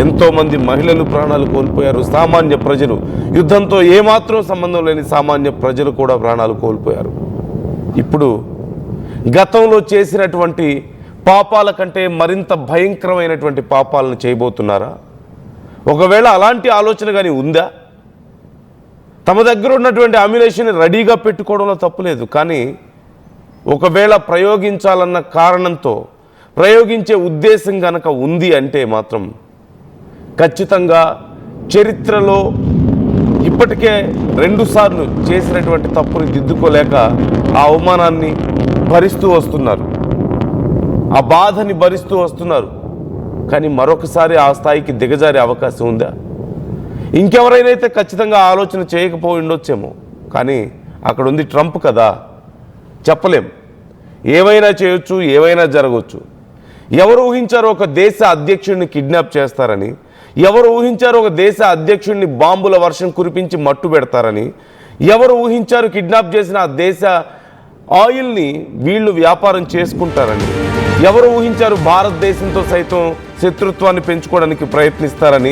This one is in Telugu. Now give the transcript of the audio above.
ఎంతోమంది మహిళలు ప్రాణాలు కోల్పోయారు. సామాన్య ప్రజలు, యుద్ధంతో ఏమాత్రం సంబంధం లేని సామాన్య ప్రజలు కూడా ప్రాణాలు కోల్పోయారు. ఇప్పుడు గతంలో చేసినటువంటి పాపాల కంటే మరింత భయంకరమైనటువంటి పాపాలను చేయబోతున్నారా? ఒకవేళ అలాంటి ఆలోచన కానీ ఉందా? తమ దగ్గర ఉన్నటువంటి అమ్యునేషన్ రెడీగా పెట్టుకోవడంలో తప్పులేదు, కానీ ఒకవేళ ప్రయోగించాలన్న కారణంతో ప్రయోగించే ఉద్దేశం కనుక ఉంది అంటే మాత్రం ఖచ్చితంగా చరిత్రలో ఇప్పటికే 2 సార్లు చేసినటువంటి తప్పుని దిద్దుకోలేక ఆ అవమానాన్ని భరిస్తూ వస్తున్నారు, ఆ బాధని భరిస్తూ వస్తున్నారు. కానీ మరొకసారి ఆ స్థాయికి దిగజారే అవకాశం ఉందా? ఇంకెవరైనా అయితే ఖచ్చితంగా ఆలోచన చేయకపోయి ఉండొచ్చేమో, కానీ అక్కడ ఉంది ట్రంప్ కదా, చెప్పలేం. ఏమైనా చేయొచ్చు, ఏమైనా జరగవచ్చు. ఎవరు ఊహించారో ఒక దేశ అధ్యక్షుడిని కిడ్నాప్ చేస్తారని, ఎవరు ఊహించారో ఒక దేశ అధ్యక్షుడిని బాంబుల వర్షం కురిపించి మట్టు పెడతారని, ఎవరు ఊహించారు కిడ్నాప్ చేసిన ఆ దేశ ఆయిల్ని వీళ్ళు వ్యాపారం చేసుకుంటారని, ఎవరు ఊహించారు భారతదేశంతో సైతం శత్రుత్వాన్ని పెంచుకోవడానికి ప్రయత్నిస్తారని.